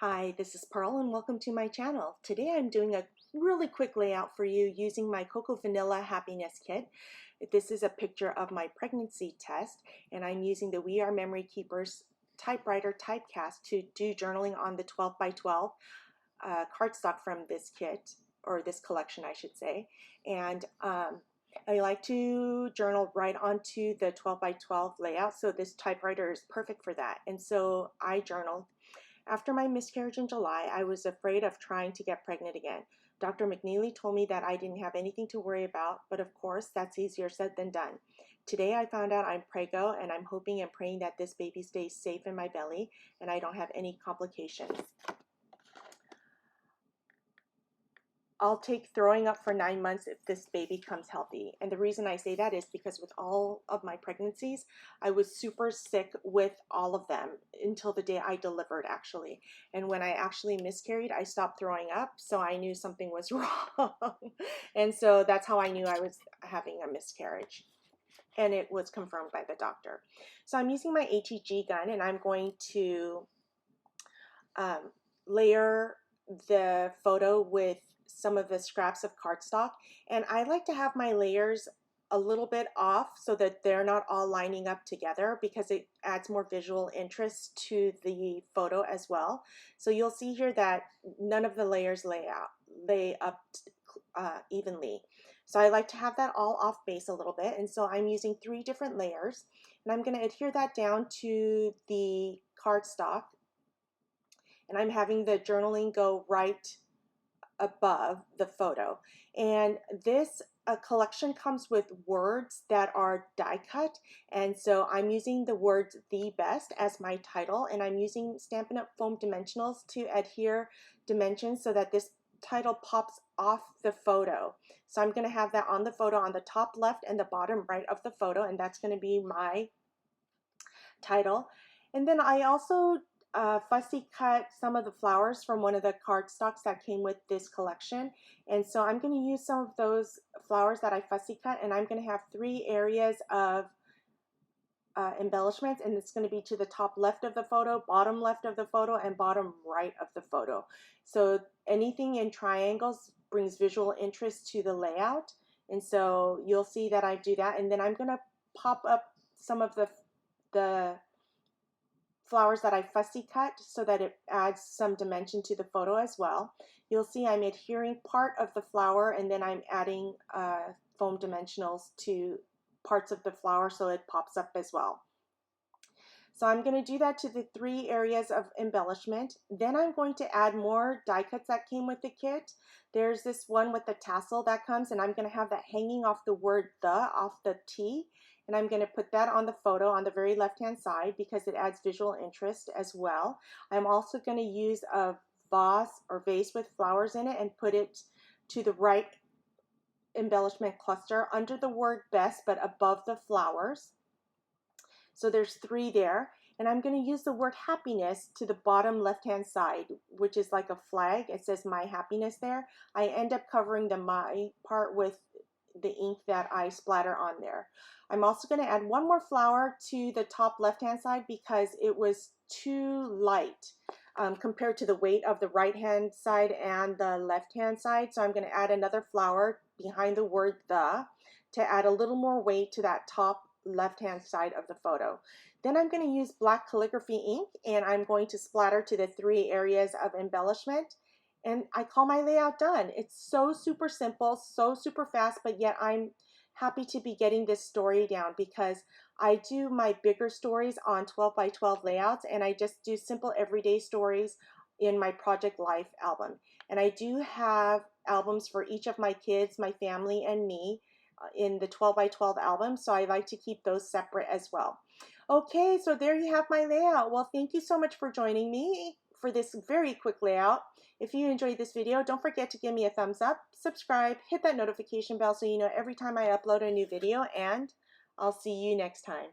Hi, this is Pearl and welcome to my channel. Today I'm doing a really quick layout for you using my Cocoa Vanilla Happiness Kit. This is a picture of my pregnancy test and I'm using the We Are Memory Keepers typewriter typecast to do journaling on the 12 by 12 cardstock from this kit, or this collection I should say. And I like to journal right onto the 12 by 12 layout, so this typewriter is perfect for that. And so I journaled. After my miscarriage in July, I was afraid of trying to get pregnant again. Dr. McNeely told me that I didn't have anything to worry about, but of course, that's easier said than done. Today I found out I'm preggo, and I'm hoping and praying that this baby stays safe in my belly and I don't have any complications. I'll take throwing up for 9 months if this baby comes healthy. And the reason I say that is because with all of my pregnancies, I was super sick with all of them until the day I delivered, actually. And when I actually miscarried, I stopped throwing up, so I knew something was wrong. And so that's how I knew I was having a miscarriage. And it was confirmed by the doctor. So I'm using my HEG gun, and I'm going to layer the photo with some of the scraps of cardstock, and I like to have my layers a little bit off so that they're not all lining up together, because it adds more visual interest to the photo as well. So you'll see here that none of the layers lay up evenly. So I like to have that all off base a little bit, and so I'm using 3 different layers, and I'm going to adhere that down to the cardstock, and I'm having the journaling go right above the photo. And this collection comes with words that are die cut, and so I'm using the words "the best" as my title, and I'm using Stampin' Up! Foam dimensionals to adhere dimensions so that this title pops off the photo. So I'm going to have that on the photo on the top left and the bottom right of the photo, and that's going to be my title. And then I also fussy cut some of the flowers from one of the cardstocks that came with this collection. And so I'm going to use some of those flowers that I fussy cut, and I'm going to have 3 areas of embellishments, and it's going to be to the top left of the photo, bottom left of the photo, and bottom right of the photo. So anything in triangles brings visual interest to the layout, and so you'll see that I do that. And then I'm going to pop up some of the flowers that I fussy cut so that it adds some dimension to the photo as well. You'll see I'm adhering part of the flower, and then I'm adding foam dimensionals to parts of the flower so it pops up as well. So I'm going to do that to the 3 areas of embellishment. Then I'm going to add more die cuts that came with the kit. There's this one with the tassel that comes, and I'm going to have that hanging off the word "the" off the T. And I'm going to put that on the photo on the very left-hand side because it adds visual interest as well. I'm also going to use a vase with flowers in it and put it to the right embellishment cluster under the word "best" but above the flowers. So there's 3 there. And I'm going to use the word "happiness" to the bottom left-hand side, which is like a flag. It says "my happiness" there. I end up covering the "my" part with the ink that I splatter on there. I'm also going to add 1 more flower to the top left-hand side because it was too light compared to the weight of the right-hand side and the left-hand side. So I'm going to add another flower behind the word "the" to add a little more weight to that top left-hand side of the photo. Then I'm going to use black calligraphy ink, and I'm going to splatter to the 3 areas of embellishment. And I call my layout done. It's so super simple, so super fast, but yet I'm happy to be getting this story down because I do my bigger stories on 12 by 12 layouts, and I just do simple everyday stories in my Project Life album. And I do have albums for each of my kids, my family, and me in the 12 by 12 album, so I like to keep those separate as well. Okay, so there you have my layout. Well, thank you so much for joining me for this very quick layout. If you enjoyed this video, don't forget to give me a thumbs up, subscribe, hit that notification bell so you know every time I upload a new video, and I'll see you next time.